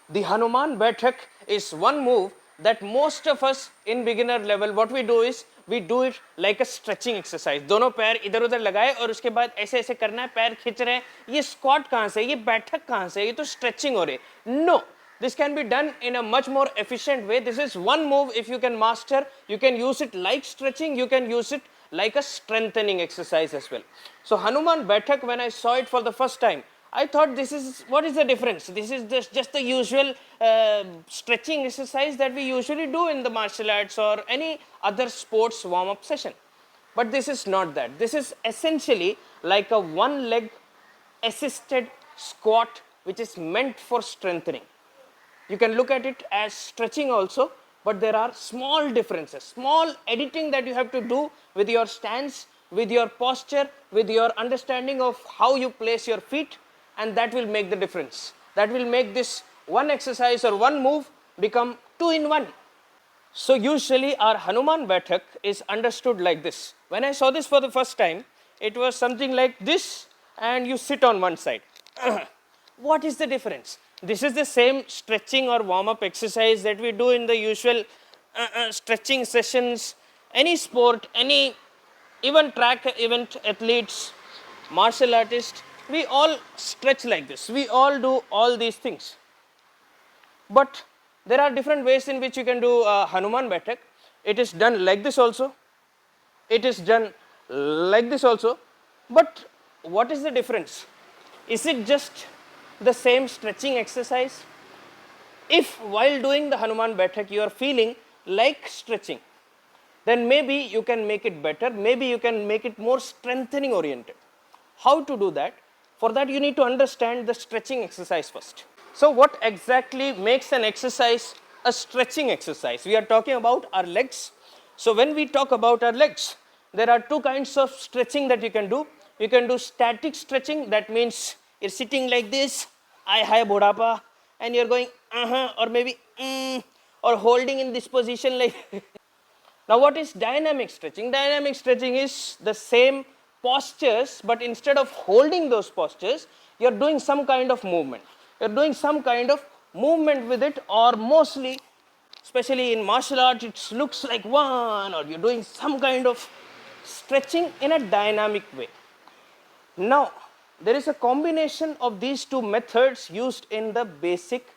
The Hanuman Baithak is one move that most of us in beginner level, what we do is we do it like a stretching exercise. दोनों पैर इधर उधर लगाए और उसके बाद ऐसे ऐसे करना है, पैर खींच रहे हैं. ये स्क्वाट कहाँ से, ये बैठक कहाँ से, ये तो स्ट्रेचिंग हो रही है. No, this can be done in a much more efficient way. This is one move. If you can master, you can use it like stretching, you can use it like a strengthening exercise as well. So Hanuman Baithak, when I saw it for the first time, I thought, this is, what is the difference? This is just the usual stretching exercise that we usually do in the martial arts or any other sports warm-up session. But this is not that. This is essentially like a one-leg assisted squat which is meant for strengthening. You can look at it as stretching also, but there are small differences, small editing that you have to do with your stance, with your posture, with your understanding of how you place your feet, and that will make the difference. That will make this one exercise or one move become two in one. So usually our Hanuman Baithak is understood like this. When I saw this for the first time, it was something like this, and you sit on one side. What is the difference? This is the same stretching or warm-up exercise that we do in the usual stretching sessions, any sport, any even track event athletes, martial artists, we all stretch like this. We all do all these things. But there are different ways in which you can do Hanuman Baithak. It is done like this also. It is done like this also. But what is the difference? Is it just the same stretching exercise? If while doing the Hanuman Baithak you are feeling like stretching, then maybe you can make it better. Maybe you can make it more strengthening oriented. How to do that? For that you need to understand the stretching exercise first. So what exactly makes an exercise a stretching exercise? We are talking about our legs. So when we talk about our legs, there are two kinds of stretching that you can do. You can do static stretching, that means you're sitting like this, I hai bodhapa, and you're going or maybe or holding in this position like. Now what is dynamic stretching? Dynamic stretching is the same postures, but instead of holding those postures, you're doing some kind of movement. You're doing some kind of movement with it, or mostly, especially in martial arts, it looks like one, or you're doing some kind of stretching in a dynamic way. Now, there is a combination of these two methods used in the basic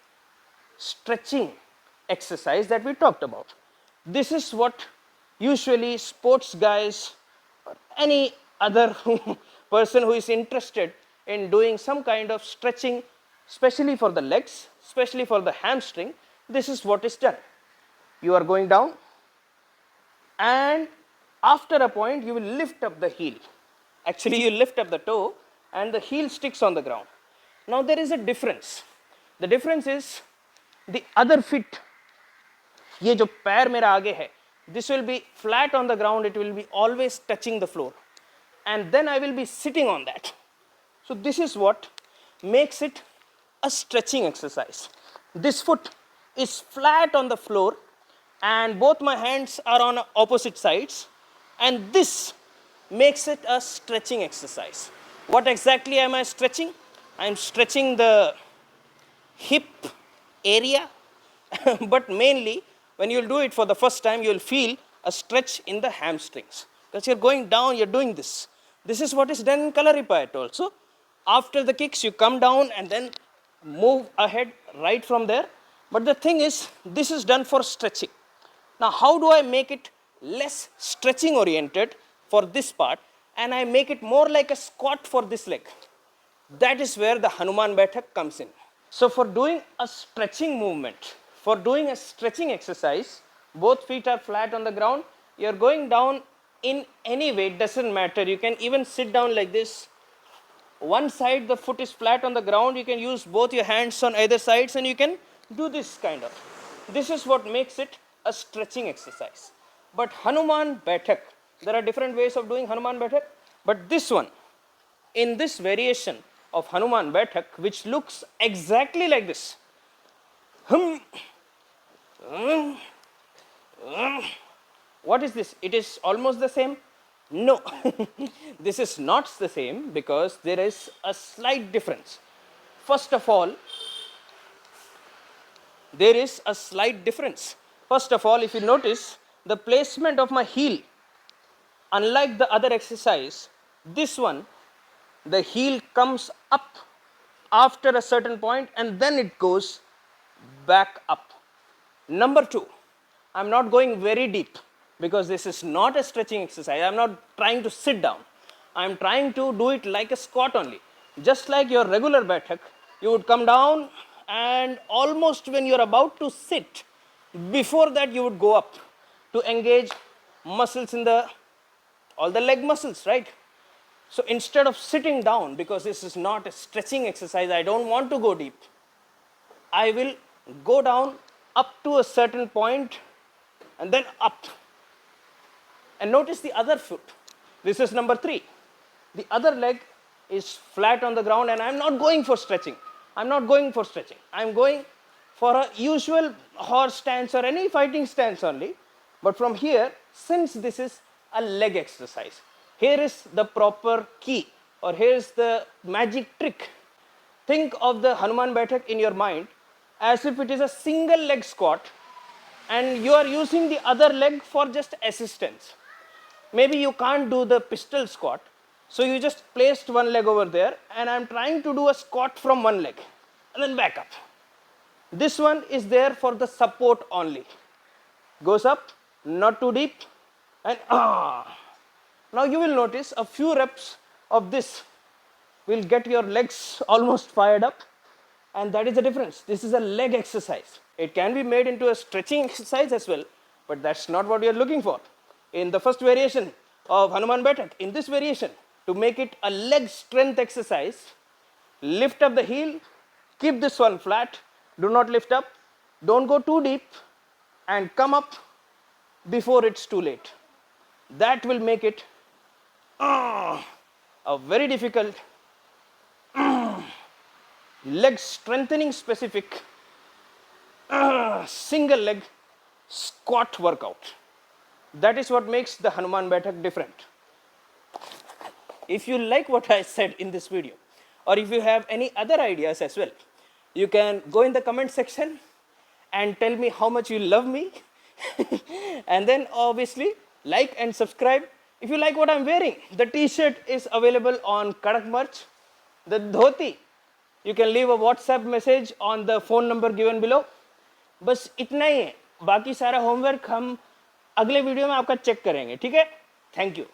stretching exercise that we talked about. This is what usually sports guys or any other person who is interested in doing some kind of stretching, especially for the legs, especially for the hamstring, this is what is done. You are going down, and after a point you will lift up the heel. Actually you lift up the toe and the heel sticks on the ground. Now there is a difference. The difference is the other foot, ये जो पैर मेरा आगे है, this will be flat on the ground, it will be always touching the floor, and then I will be sitting on that. So this is what makes it a stretching exercise. This foot is flat on the floor and both my hands are on opposite sides, and this makes it a stretching exercise. What exactly am I stretching? I am stretching the hip area, but mainly when you will do it for the first time, you will feel a stretch in the hamstrings. Because you're going down, you're doing this. This is what is done in Kalari also. After the kicks, you come down and then move ahead right from there. But the thing is, this is done for stretching. Now, how do I make it less stretching oriented for this part, and I make it more like a squat for this leg? That is where the Hanuman Baithak comes in. So for doing a stretching movement, for doing a stretching exercise, both feet are flat on the ground, you're going down in any way, it doesn't matter. You can even sit down like this. One side the foot is flat on the ground, you can use both your hands on either sides and you can do this kind of. This is what makes it a stretching exercise. But Hanuman Baithak, there are different ways of doing Hanuman Baithak, but this one, in this variation of Hanuman Baithak, which looks exactly like this. What is this? It is almost the same? No, this is not the same because there is a slight difference. First of all, there is a slight difference. First of all, if you notice the placement of my heel, unlike the other exercise, this one, the heel comes up after a certain point and then it goes back up. Number two, I'm not going very deep because this is not a stretching exercise. I'm not trying to sit down. I'm trying to do it like a squat only. Just like your regular Baithak, you would come down and almost when you're about to sit, before that you would go up to engage muscles in all the leg muscles, right? So instead of sitting down, because this is not a stretching exercise, I don't want to go deep, I will go down up to a certain point and then up. And notice the other foot. This is number 3. The other leg is flat on the ground and I'm not going for stretching. I'm going for a usual horse stance or any fighting stance only. But from here, since this is a leg exercise, here is the proper key, or here is the magic trick. Think of the Hanuman Baithak in your mind as if it is a single leg squat and you are using the other leg for just assistance. Maybe you can't do the pistol squat, so you just placed one leg over there and I'm trying to do a squat from one leg and then back up. This one is there for the support only. Goes up, not too deep, and Now you will notice a few reps of this will get your legs almost fired up, and that is the difference. This is a leg exercise. It can be made into a stretching exercise as well, but that's not what we are looking for. In the first variation of Hanuman Baithak, in this variation, to make it a leg strength exercise, lift up the heel, keep this one flat, do not lift up, don't go too deep, and come up before it's too late. That will make it a very difficult leg strengthening specific single leg squat workout. That is what makes the Hanuman Baithak different. If you like what I said in this video, or if you have any other ideas as well, you can go in the comment section and tell me how much you love me. And then obviously like and subscribe. If you like what I'm wearing, the t-shirt is available on Kadak Merch. The dhoti, you can leave a WhatsApp message on the phone number given below. बस इतना ही है, बाकी सारा homework हम अगले video में आपका check करेंगे, ठीक है? Thank you.